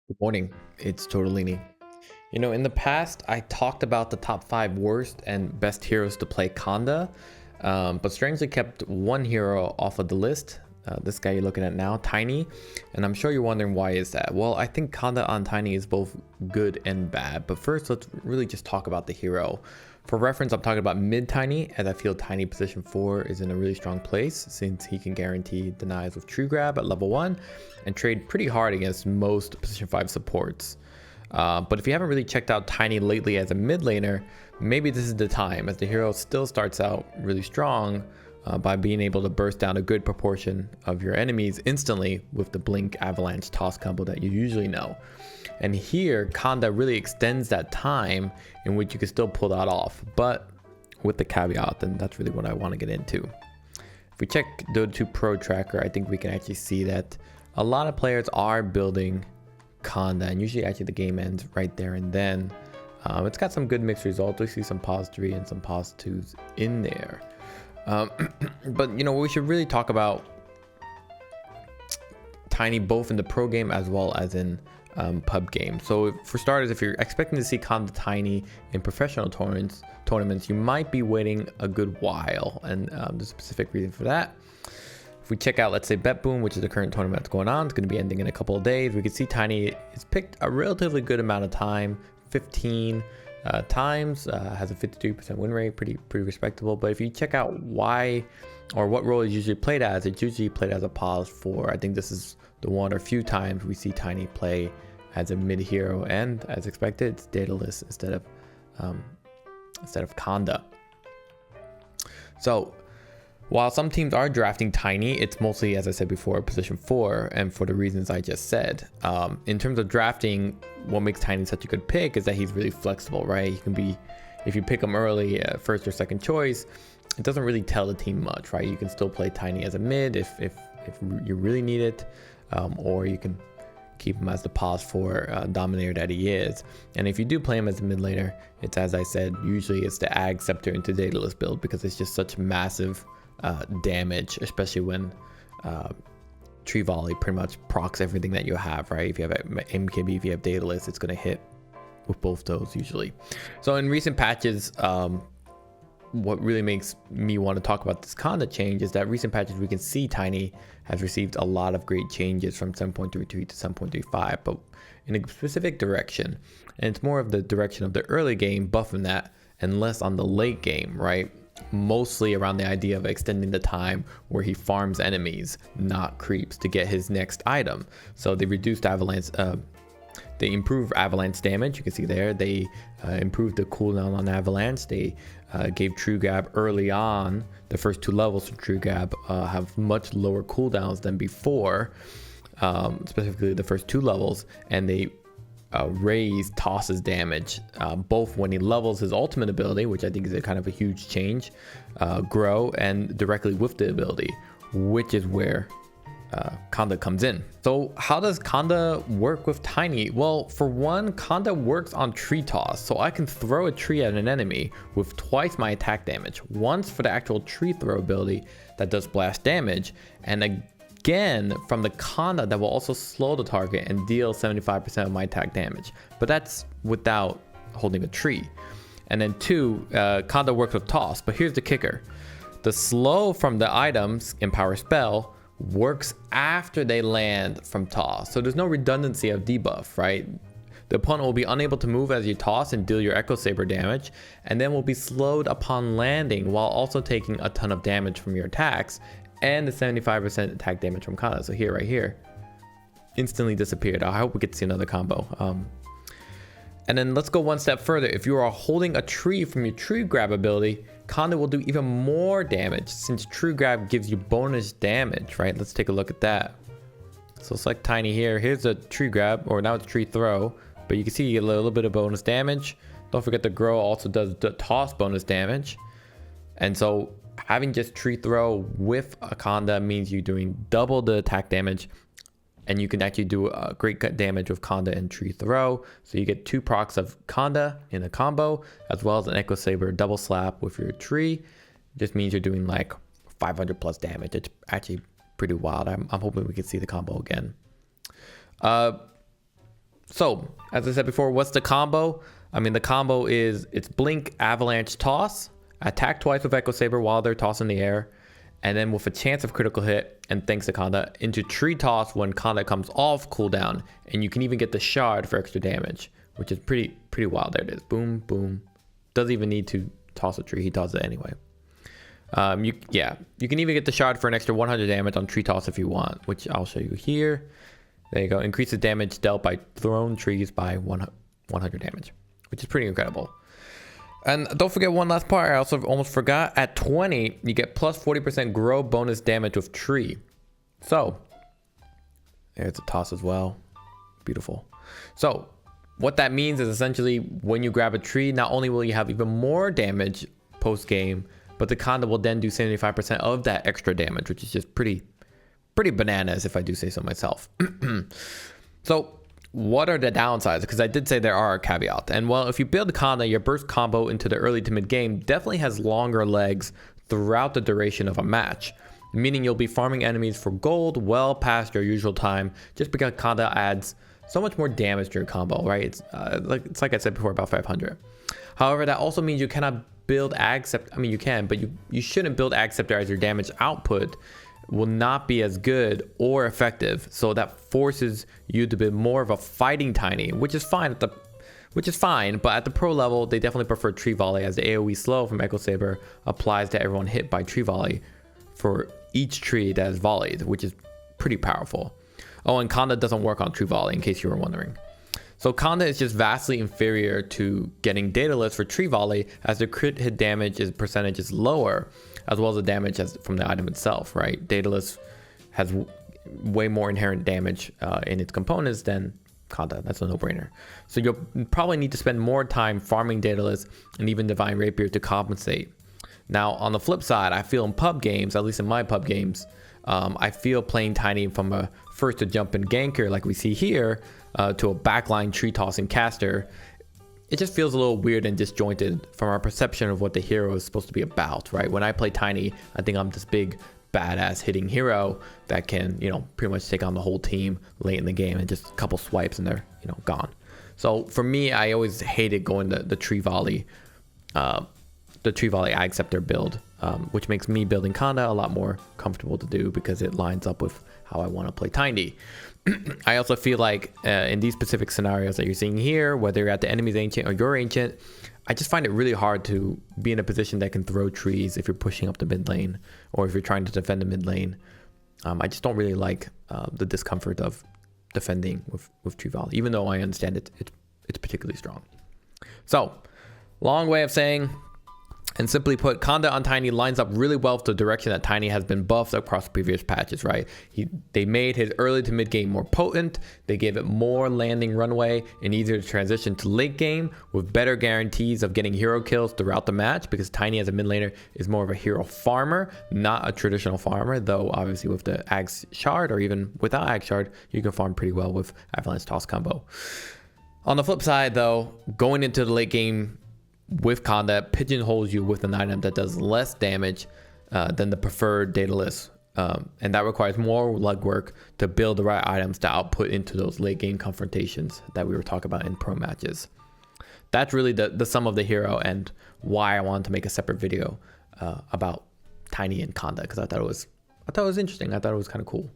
Good morning, it's Torte de Lini. In the past, I talked about the top 5 worst and best heroes to play Khanda, but strangely kept one hero off of the list. This guy you're looking at now, Tiny, and I'm sure you're wondering why is that. Well, I think Khanda on Tiny is both good and bad, but first let's really just talk about the hero. For reference, I'm talking about mid Tiny, as I feel Tiny position 4 is in a really strong place since he can guarantee denies with True Grab at level 1 and trade pretty hard against most position 5 supports. But if you haven't really checked out Tiny lately as a mid laner, maybe this is the time, as the hero still starts out really strong by being able to burst down a good proportion of your enemies instantly with the Blink Avalanche Toss combo that you usually know. And here, Khanda really extends that time in which you can still pull that off, but with the caveat, and that's really what I want to get into. If we check Dota 2 Pro Tracker, I think we can actually see that a lot of players are building Khanda, and usually actually the game ends right there and then. It's got some good mixed results. We see some pos 3 and some pos 2s in there. But we should really talk about Tiny both in the pro game as well as in pub game. So for starters, if you're expecting to see Khanda Tiny in professional tournaments, you might be waiting a good while, and there's a specific reason for that. If we check out, let's say Bet Boom, which is the current tournament that's going on, it's going to be ending in a couple of days. We can see Tiny is picked a relatively good amount of time, 15 times, has a 53% win rate, pretty respectable. But if you check out why or what role is usually played as, it's usually played as a pos 4. I think this is the one or few times we see Tiny play as a mid hero, and as expected, it's dataless instead of Khanda. So while some teams are drafting Tiny, it's mostly, as I said before, position 4, and for the reasons I just said. In terms of drafting, what makes Tiny such a good pick is that he's really flexible, right? He can be, if you pick him early, first or second choice, it doesn't really tell the team much, right? You can still play Tiny as a mid if you really need it, or you can keep him as the pos 4 dominator that he is. And if you do play him as a mid laner, it's, as I said, usually it's the Ag Scepter into dataless build, because it's just such massive damage, especially when Tree Volley pretty much procs everything that you have, right? If you have MKB, if you have dataless, it's going to hit with both those usually. So in recent patches, what really makes me want to talk about this Khanda change is that recent patches we can see Tiny has received a lot of great changes from 7.33 to 7.35, but in a specific direction. And it's more of the direction of the early game, buffing that, and less on the late game, right? Mostly around the idea of extending the time where he farms enemies, not creeps, to get his next item. So they reduced avalanche, they improved avalanche damage. You can see there they improved the cooldown on avalanche. They gave True Grab early on. The first 2 levels of True Grab have much lower cooldowns than before, specifically the first 2 levels, and they raise Toss's damage, both when he levels his ultimate ability, which I think is a kind of a huge change, grow, and directly with the ability, which is where Khanda comes in. So how does Khanda work with Tiny? Well, for one, Khanda works on tree toss, so I can throw a tree at an enemy with twice my attack damage, once for the actual tree throw ability that does blast damage, and again from the Khanda that will also slow the target and deal 75% of my attack damage, but that's without holding a tree. And then 2, Khanda works with toss, but here's the kicker: the slow from the items in power spell works after they land from toss, so there's no redundancy of debuff, right? The opponent will be unable to move as you toss and deal your Echo Saber damage, and then will be slowed upon landing while also taking a ton of damage from your attacks and the 75% attack damage from Khanda. So here, right here, instantly disappeared. I hope we get to see another combo. And then let's go one step further. If you are holding a tree from your Tree Grab ability, Khanda will do even more damage since True Grab gives you bonus damage, right? Let's take a look at that. So select Tiny here. Here's a Tree Grab, or now it's Tree Throw, but you can see you get a little bit of bonus damage. Don't forget the Grow also does the Toss bonus damage. And so having just Tree Throw with a Khanda means you're doing double the attack damage, and you can actually do a great damage with Khanda and Tree Throw. So you get 2 procs of Khanda in a combo, as well as an Echo Saber double slap with your tree. Just means you're doing like 500 plus damage. It's actually pretty wild. I'm hoping we can see the combo again. So as I said before, what's the combo? I mean, the combo is it's blink, avalanche, toss, attack twice with Echo Saber while they're tossed in the air, and then with a chance of critical hit, and thanks to Khanda, into tree toss when Khanda comes off cooldown, and you can even get the shard for extra damage, which is pretty wild. There it is. Boom, boom. Doesn't even need to toss a tree. He does it anyway. You can even get the shard for an extra 100 damage on tree toss if you want, which I'll show you here. There you go. Increases damage dealt by thrown trees by 100 damage, which is pretty incredible. And don't forget one last part. I also almost forgot. At 20, you get plus 40% grow bonus damage with tree. So there's a toss as well. Beautiful. So what that means is essentially when you grab a tree, not only will you have even more damage post game, but the Khanda will then do 75% of that extra damage, which is just pretty bananas if I do say so myself. So what are the downsides? Because I did say there are a caveat. And well, if you build Khanda, your burst combo into the early to mid game definitely has longer legs throughout the duration of a match, meaning you'll be farming enemies for gold well past your usual time, just because Khanda adds so much more damage to your combo, right? It's like I said before, about 500. However, that also means you cannot build Ag Scepter. I mean, you can, but you shouldn't build Ag Scepter as your damage output will not be as good or effective. So that forces you to be more of a fighting Tiny, which is fine but at the pro level, they definitely prefer Tree Volley, as the AoE slow from Echo Saber applies to everyone hit by Tree Volley for each tree that is volleyed, which is pretty powerful. Oh, and Khanda doesn't work on Tree Volley, in case you were wondering. So Khanda is just vastly inferior to getting Daedalus for Tree Volley, as the crit hit damage percentage is lower, as well as the damage from the item itself, right? Daedalus has way more inherent damage in its components than Khanda. That's a no-brainer. So you'll probably need to spend more time farming Daedalus and even Divine Rapier to compensate. Now, on the flip side, I feel in pub games, at least in my pub games, I feel playing Tiny from a first to jump in ganker like we see here to a backline tree tossing caster, it just feels a little weird and disjointed from our perception of what the hero is supposed to be about, right? When I play Tiny, I think I'm this big badass hitting hero that can, pretty much take on the whole team late in the game, and just a couple swipes and they're, gone. So for me, I always hated going the Tree Volley Ag Scepter build, which makes me building Khanda a lot more comfortable to do because it lines up with how I want to play Tiny. I also feel like in these specific scenarios that you're seeing here, whether you're at the enemy's ancient or your ancient, I just find it really hard to be in a position that can throw trees if you're pushing up the mid lane or if you're trying to defend the mid lane. I just don't really like the discomfort of defending with Tree Volley, even though I understand it's particularly strong. So, long way of saying, and simply put, Khanda on Tiny lines up really well with the direction that Tiny has been buffed across previous patches, right? They made his early to mid game more potent, they gave it more landing runway and easier to transition to late game with better guarantees of getting hero kills throughout the match, because Tiny as a mid laner is more of a hero farmer, not a traditional farmer, though obviously with the Ag Shard or even without Ag Shard, you can farm pretty well with Avalanche Toss combo. On the flip side though, going into the late game with Khanda pigeonholes you with an item that does less damage than the preferred Daedalus, and that requires more legwork to build the right items to output into those late game confrontations that we were talking about in pro matches. That's really the sum of the hero and why I wanted to make a separate video about Tiny and Khanda, because I thought it was interesting. I thought it was kind of cool.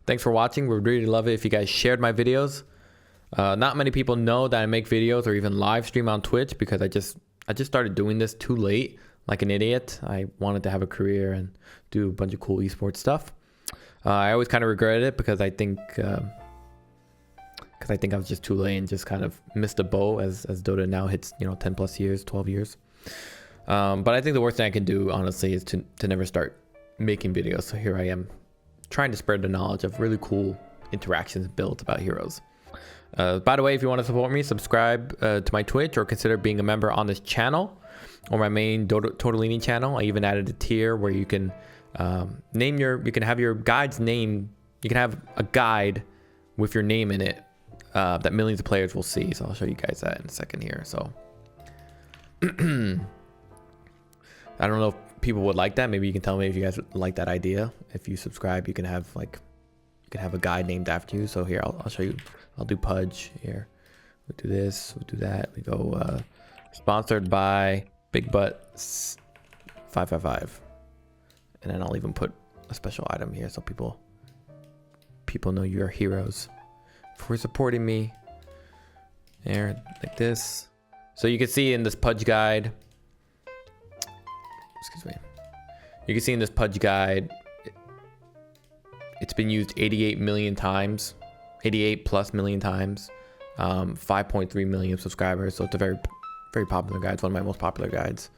Thanks for watching. We'd really love it if you guys shared my videos. Not many people know that I make videos or even live stream on Twitch, because I just started doing this too late, like an idiot. I wanted to have a career and do a bunch of cool esports stuff. I always kind of regretted it because I think I was just too late and just kind of missed the boat as Dota now hits 10 plus years, 12 years. But I think the worst thing I can do, honestly, is to never start making videos. So here I am trying to spread the knowledge of really cool interactions built about heroes. By the way, if you want to support me, subscribe to my Twitch or consider being a member on this channel or my main Torte de Lini channel. I even added a tier where you can you can have your guide's name. You can have a guide with your name in it that millions of players will see. So I'll show you guys that in a second here. So I don't know if people would like that. Maybe you can tell me if you guys like that idea. If you subscribe, you can have a guide named after you. So here, I'll show you I'll do Pudge here. We'll do this, we'll do that. We go sponsored by Big Butt 555. And then I'll even put a special item here so people know you're heroes for supporting me. There, like this. So you can see in this Pudge guide, excuse me. You can see in this Pudge guide, it's been used 88 million times, 88 plus million times, 5.3 million subscribers. So it's a very, very popular guide. It's one of my most popular guides.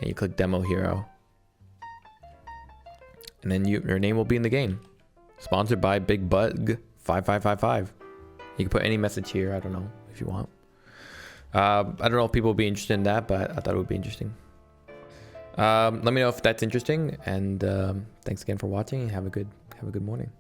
And you click demo hero. And then your name will be in the game. Sponsored by Big Bug 5555. You can put any message here. I don't know if you want. I don't know if people will be interested in that, but I thought it would be interesting. Let me know if that's interesting. And thanks again for watching. Have a good morning.